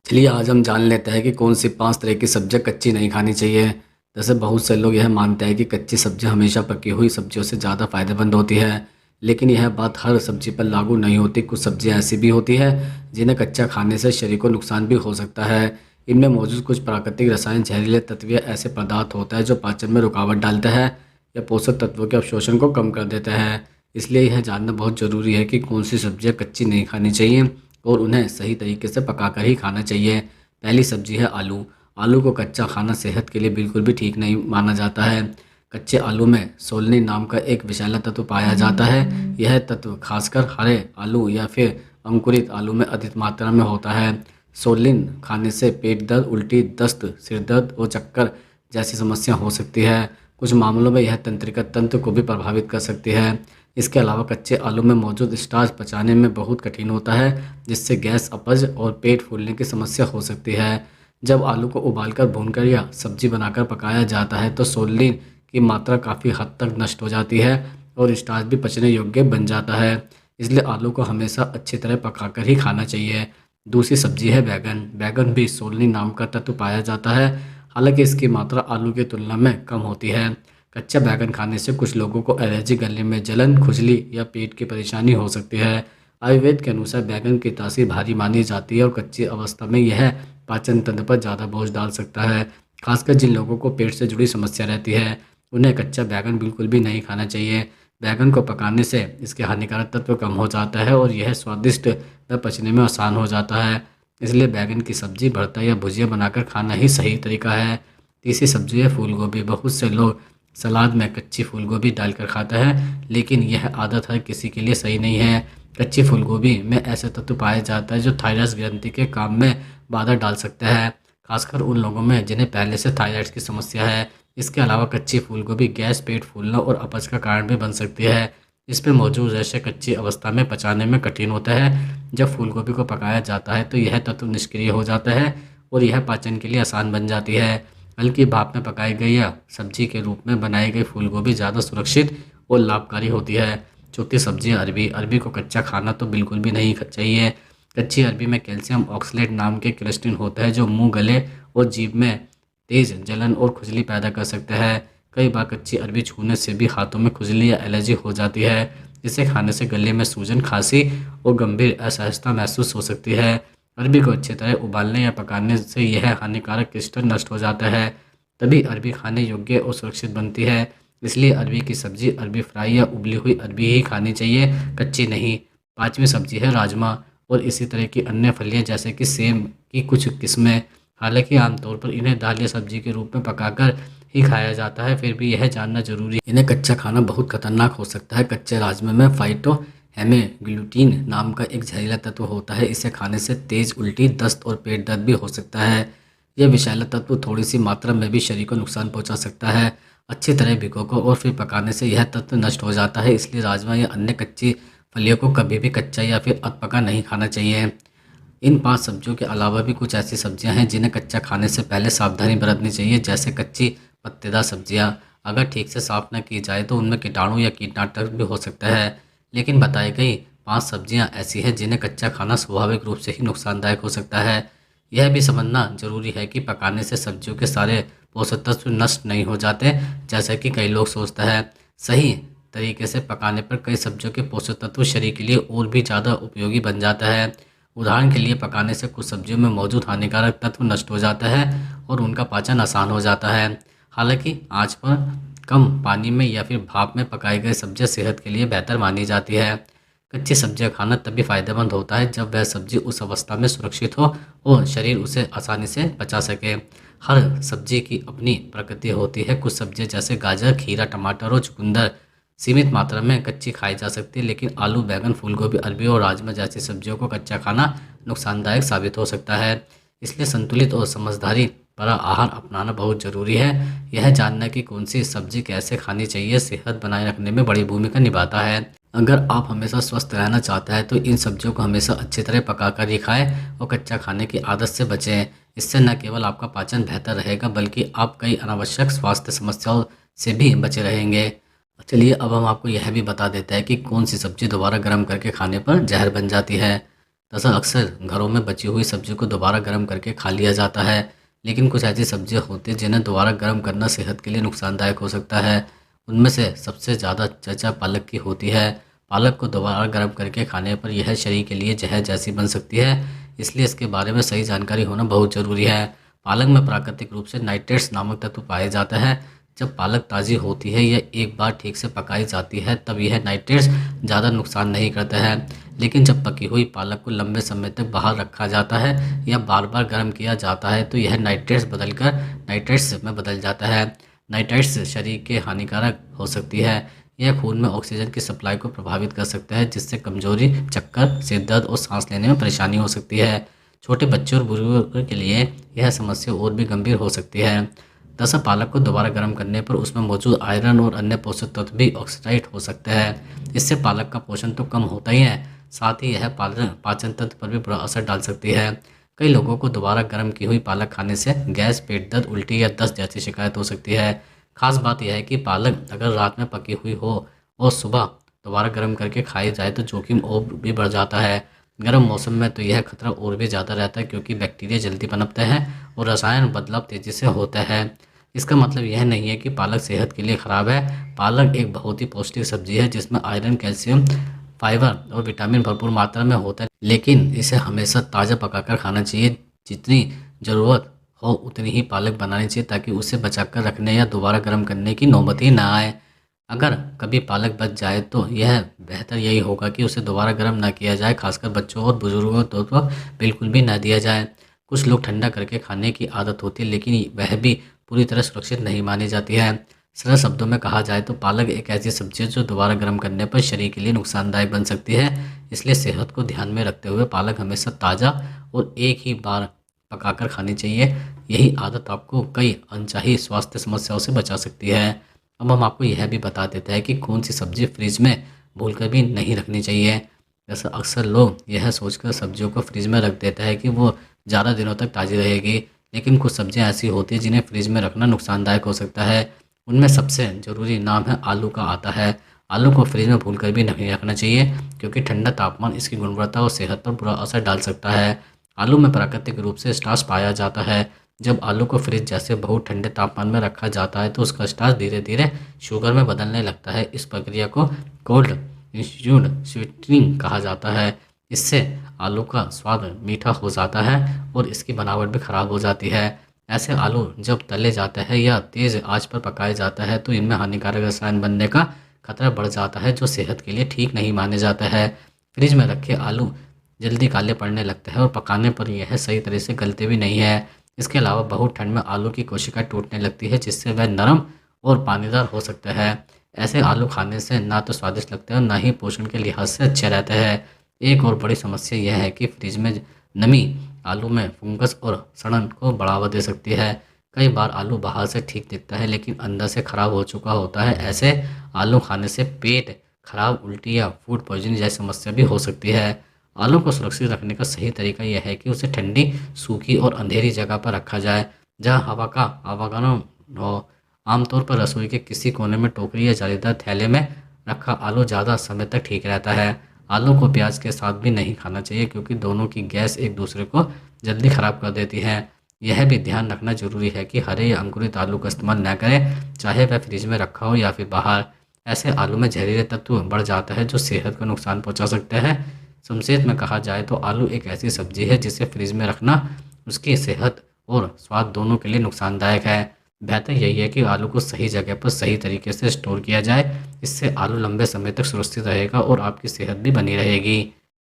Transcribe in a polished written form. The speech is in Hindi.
चलिए आज हम जान लेते हैं कि कौन सी 5 तरह की सब्जियां कच्ची नहीं खानी चाहिए। जैसे बहुत से लोग यह मानते हैं कि कच्ची सब्जियां हमेशा पकी हुई सब्जियों से ज़्यादा फायदेमंद होती है, लेकिन यह बात हर सब्जी पर लागू नहीं होती। कुछ सब्जियां ऐसी भी होती है जिन्हें कच्चा खाने से शरीर को नुकसान भी हो सकता है। इनमें मौजूद कुछ प्राकृतिक रसायन, जहरीले तत्व या ऐसे पदार्थ होता है जो पाचन में रुकावट डालते हैं या पोषक तत्वों के अवशोषण को कम कर देते हैं। इसलिए यह जानना बहुत ज़रूरी है कि कौन सी सब्जियां कच्ची नहीं खानी चाहिए और उन्हें सही तरीके से पकाकर ही खाना चाहिए। पहली सब्जी है आलू। आलू को कच्चा खाना सेहत के लिए बिल्कुल भी ठीक नहीं माना जाता है। कच्चे आलू में सोलनी नाम का एक विषैला तत्व पाया जाता है। यह तत्व खासकर हरे आलू या फिर अंकुरित आलू में अधिक मात्रा में होता है। सोलिन खाने से पेट दर्द, उल्टी, दस्त, सिर दर्द और चक्कर जैसी समस्या हो सकती है। कुछ मामलों में यह तंत्रिका तंत्र को भी प्रभावित कर सकती है। इसके अलावा कच्चे आलू में मौजूद स्टार्च पचाने में बहुत कठिन होता है, जिससे गैस, अपच और पेट फूलने की समस्या हो सकती है। जब आलू को उबालकर, भूनकर या सब्जी बनाकर पकाया जाता है तो सोलिन की मात्रा काफ़ी हद तक नष्ट हो जाती है और स्टार्च भी पचने योग्य बन जाता है। इसलिए आलू को हमेशा अच्छी तरह पकाकर ही खाना चाहिए। दूसरी सब्जी है बैगन। बैगन भी सोलिन नाम का तत्व पाया जाता है, हालांकि इसकी मात्रा आलू की तुलना में कम होती है। कच्चा बैगन खाने से कुछ लोगों को एलर्जी, गले में जलन, खुजली या पेट की परेशानी हो सकती है। आयुर्वेद के अनुसार बैगन की तासीर भारी मानी जाती है और कच्ची अवस्था में यह पाचन तंत्र पर ज़्यादा बोझ डाल सकता है। खासकर जिन लोगों को पेट से जुड़ी समस्या रहती है, उन्हें कच्चा बैगन बिल्कुल भी नहीं खाना चाहिए। बैगन को पकाने से इसके हानिकारक तत्व कम हो जाता है और यह स्वादिष्ट व पचने में आसान हो जाता है। इसलिए बैगन की सब्जी, भरता या भुजिया बनाकर खाना ही सही तरीका है। तीसरी सब्जी है फूल गोभी। बहुत से लोग सलाद में कच्ची फूल गोभी डालकर खाता है, लेकिन यह आदत हर किसी के लिए सही नहीं है। कच्ची फूल गोभी में ऐसे तत्व पाया जाता है जो थायराइड ग्रंथि के काम में बाधा डाल सकता है, खासकर उन लोगों में जिन्हें पहले से थायराइड की समस्या है। इसके अलावा कच्ची फूल गोभी गैस, पेट फूलना और अपच का कारण भी बन सकती है। इस पर मौजूद रेशे कच्ची अवस्था में पचाने में कठिन होता है। जब फूल गोभी को पकाया जाता है तो यह तत्व निष्क्रिय हो जाता है और यह पाचन के लिए आसान बन जाती है। हल्की भाप में पकाई गई या सब्जी के रूप में बनाई गई फूल गोभी ज़्यादा सुरक्षित और लाभकारी होती है। चौथी सब्जी है अरबी। अरबी को कच्चा खाना तो बिल्कुल भी नहीं चाहिए। कच्ची अरबी में कैल्शियम ऑक्सलेट नाम के क्रिस्टल होता है जो मुंह, गले और जीभ में तेज जलन और खुजली पैदा कर सकता है। कई बार कच्ची अरबी छूने से भी हाथों में खुजली या एलर्जी हो जाती है। इसे खाने से गले में सूजन, खांसी और गंभीर असहजता महसूस हो सकती है। अरबी को अच्छी तरह उबालने या पकाने से यह हानिकारक क्रिस्टल नष्ट हो जाता है, तभी अरबी खाने योग्य और सुरक्षित बनती है। इसलिए अरबी की सब्जी, अरबी फ्राई या उबली हुई अरबी ही खानी चाहिए, कच्ची नहीं। पांचवी सब्जी है राजमा और इसी तरह की अन्य फलियां जैसे कि सेम की कुछ किस्में। हालांकि आमतौर पर इन्हें दाल या सब्जी के रूप में पकाकर ही खाया जाता है, फिर भी यह जानना जरूरी है इन्हें कच्चा खाना बहुत खतरनाक हो सकता है। कच्चे राजमा में फाइटो हेमेग्लूटिन नाम का एक जहरीला तत्व होता है। इसे खाने से तेज उल्टी, दस्त और पेट दर्द भी हो सकता है। यह विषैला तत्व थोड़ी सी मात्रा में भी शरीर को नुकसान पहुंचा सकता है। अच्छी तरह भिगोकर और फिर पकाने से यह तत्व नष्ट हो जाता है। इसलिए राजमा या अन्य कच्ची फलियों को कभी भी कच्चा या फिर अधपका नहीं खाना चाहिए। इन 5 सब्जियों के अलावा भी कुछ ऐसी सब्जियां हैं जिन्हें कच्चा खाने से पहले सावधानी बरतनी चाहिए, जैसे कच्ची पत्तेदार सब्जियां। अगर ठीक से साफ न की जाए तो उनमें कीटाणु या कीटनाशक भी हो सकता है। लेकिन बताई गई 5 सब्जियां ऐसी हैं जिन्हें कच्चा खाना स्वाभाविक रूप से ही नुकसानदायक हो सकता है। यह भी समझना जरूरी है कि पकाने से सब्जियों के सारे पोषक तत्व नष्ट नहीं हो जाते, जैसा कि कई लोग सोचते हैं। सही तरीके से पकाने पर कई सब्जियों के पोषक तत्व शरीर के लिए और भी ज़्यादा उपयोगी बन जाता है। उदाहरण के लिए पकाने से कुछ सब्जियों में मौजूद हानिकारक तत्व नष्ट हो जाता है और उनका पाचन आसान हो जाता है। हालांकि आंच पर कम पानी में या फिर भाप में पकाई गई सब्जियां सेहत के लिए बेहतर मानी जाती है। कच्ची सब्जियां खाना तभी फायदेमंद होता है जब वह सब्जी उस अवस्था में सुरक्षित हो और शरीर उसे आसानी से पचा सके। हर सब्जी की अपनी प्रकृति होती है। कुछ सब्जियां जैसे गाजर, खीरा, टमाटर और चुकंदर सीमित मात्रा में कच्ची खाई जा सकती है, लेकिन आलू, बैगन, फूलगोभी, अरबी और राजमा जैसी सब्जियों को कच्चा खाना नुकसानदायक साबित हो सकता है। इसलिए संतुलित और समझदारी भरा आहार अपनाना बहुत जरूरी है। यह जानना कि कौन सी सब्जी कैसे खानी चाहिए सेहत बनाए रखने में बड़ी भूमिका निभाता है। अगर आप हमेशा स्वस्थ रहना चाहते हैं तो इन सब्जियों को हमेशा अच्छी तरह पकाकर ही खाएं और कच्चा खाने की आदत से बचें। इससे न केवल आपका पाचन बेहतर रहेगा बल्कि आप कई अनावश्यक स्वास्थ्य समस्याओं से भी बचे रहेंगे। चलिए अब हम आपको यह भी बता देते हैं कि कौन सी सब्जी दोबारा गर्म करके खाने पर जहर बन जाती है। दरअसल अक्सर घरों में बची हुई सब्जी को दोबारा गर्म करके खा लिया जाता है, लेकिन कुछ ऐसी सब्जियां होती हैं जिन्हें दोबारा गर्म करना सेहत के लिए नुकसानदायक हो सकता है। उनमें से सबसे ज़्यादा चर्चा पालक की होती है। पालक को दोबारा गर्म करके खाने पर यह शरीर के लिए जहर जैसी बन सकती है, इसलिए इसके बारे में सही जानकारी होना बहुत ज़रूरी है। पालक में प्राकृतिक रूप से नाइट्रेट्स नामक तत्व पाए जाते हैं। जब पालक ताज़ी होती है या एक बार ठीक से पकाई जाती है तब यह नाइट्रेट्स ज़्यादा नुकसान नहीं करते हैं, लेकिन जब पकी हुई पालक को लंबे समय तक बाहर रखा जाता है या बार बार गर्म किया जाता है तो यह नाइट्रेट्स बदलकर नाइट्रेट्स में बदल जाता है। नाइट्रेट्स शरीर के हानिकारक हो सकती है। यह खून में ऑक्सीजन की सप्लाई को प्रभावित कर सकता है, जिससे कमजोरी, चक्कर, सिर दर्द और सांस लेने में परेशानी हो सकती है। छोटे बच्चों और बुजुर्गों के लिए यह समस्या और भी गंभीर हो सकती है। दरअसल पालक को दोबारा गर्म करने पर उसमें मौजूद आयरन और अन्य पोषक तत्व भी ऑक्सीडाइज हो सकते हैं। इससे पालक का पोषण तो कम होता ही है, साथ ही यह पाचन तंत्र पर भी बुरा असर डाल सकती है। कई लोगों को दोबारा गर्म की हुई पालक खाने से गैस, पेट दर्द, उल्टी या दस्त जैसी शिकायत हो सकती है। खास बात यह है कि पालक अगर रात में पकी हुई हो और सुबह दोबारा गर्म करके खाई जाए तो जोखिम और भी बढ़ जाता है। गर्म मौसम में तो यह खतरा और भी ज़्यादा रहता है, क्योंकि बैक्टीरिया जल्दी पनपते हैं और रसायन बदलाव तेज़ी से होता है। इसका मतलब यह नहीं है कि पालक सेहत के लिए ख़राब है। पालक एक बहुत ही पौष्टिक सब्जी है जिसमें आयरन, कैल्शियम, फाइबर और विटामिन भरपूर मात्रा में होता है, लेकिन इसे हमेशा ताज़ा पकाकर खाना चाहिए। जितनी ज़रूरत हो उतनी ही पालक बनानी चाहिए, ताकि उसे बचाकर रखने या दोबारा गर्म करने की नौबत ही ना आए। अगर कभी पालक बच जाए तो यह बेहतर यही होगा कि उसे दोबारा गर्म ना किया जाए, खासकर बच्चों और बुजुर्गों को तो बिल्कुल भी ना दिया जाए। कुछ लोग ठंडा करके खाने की आदत होती है, लेकिन वह भी पूरी तरह सुरक्षित नहीं मानी जाती है। सरल शब्दों में कहा जाए तो पालक एक ऐसी सब्जी है जो दोबारा गर्म करने पर शरीर के लिए नुकसानदायक बन सकती है। इसलिए सेहत को ध्यान में रखते हुए पालक हमेशा ताज़ा और एक ही बार पकाकर खानी चाहिए। यही आदत आपको कई अनचाही स्वास्थ्य समस्याओं से बचा सकती है। अब हम आपको यह भी बता देते हैं कि कौन सी सब्ज़ी फ्रिज में भूलकर भी नहीं रखनी चाहिए। जैसे अक्सर लोग यह सोचकर सब्जियों को फ्रिज में रख देते हैं कि वो ज़्यादा दिनों तक ताज़ी रहेगी, लेकिन कुछ सब्जियां ऐसी होती हैं जिन्हें फ्रिज में रखना नुकसानदायक हो सकता है। उनमें सबसे ज़रूरी नाम है आलू का आता है। आलू को फ्रिज में भूलकर भी नहीं रखना चाहिए, क्योंकि ठंडा तापमान इसकी गुणवत्ता और सेहत पर बुरा असर डाल सकता है। आलू में प्राकृतिक रूप से स्टार्च पाया जाता है। जब आलू को फ्रिज जैसे बहुत ठंडे तापमान में रखा जाता है तो उसका स्टार्च धीरे धीरे शुगर में बदलने लगता है। इस प्रक्रिया को कोल्ड इंस्टीट्यूट स्वीटनिंग कहा जाता है। इससे आलू का स्वाद मीठा हो जाता है और इसकी बनावट भी खराब हो जाती है। ऐसे आलू जब तले जाते हैं या तेज़ आंच पर पकाया जाता है तो इनमें हानिकारक रसायन बनने का खतरा बढ़ जाता है, जो सेहत के लिए ठीक नहीं माने जाता है। फ्रिज में रखे आलू जल्दी काले पड़ने लगते हैं और पकाने पर यह सही तरह से गलते भी नहीं है। इसके अलावा बहुत ठंड में आलू की कोशिका टूटने लगती है, जिससे वह नरम और पानीदार हो सकता है। ऐसे आलू खाने से ना तो स्वादिष्ट लगते हैं और ना ही पोषण के लिहाज से अच्छे रहते हैं। एक और बड़ी समस्या यह है कि फ्रिज में नमी आलू में फंगस और सड़न को बढ़ावा दे सकती है। कई बार आलू बाहर से ठीक दिखता है लेकिन अंदर से खराब हो चुका होता है। ऐसे आलू खाने से पेट खराब, उल्टी या फूड पॉइजनिंग जैसी समस्या भी हो सकती है। आलू को सुरक्षित रखने का सही तरीका यह है कि उसे ठंडी, सूखी और अंधेरी जगह पर रखा जाए जहां हवा का आवागमन हो। आमतौर पर रसोई के किसी कोने में टोकरी या जालीदार थैले में रखा आलू ज़्यादा समय तक ठीक रहता है। आलू को प्याज के साथ भी नहीं खाना चाहिए, क्योंकि दोनों की गैस एक दूसरे को जल्दी ख़राब कर देती है। यह भी ध्यान रखना जरूरी है कि हरे या अंकुरित आलू का इस्तेमाल न करें, चाहे वह फ्रिज में रखा हो या फिर बाहर। ऐसे आलू में जहरीले तत्व बढ़ जाता है जो सेहत को नुकसान पहुंचा सकता है। संक्षेप में कहा जाए तो आलू एक ऐसी सब्जी है जिसे फ्रिज में रखना उसकी सेहत और स्वाद दोनों के लिए नुकसानदायक है। बेहतर यही है कि आलू को सही जगह पर सही तरीके से स्टोर किया जाए। इससे आलू लंबे समय तक सुरक्षित रहेगा और आपकी सेहत भी बनी रहेगी।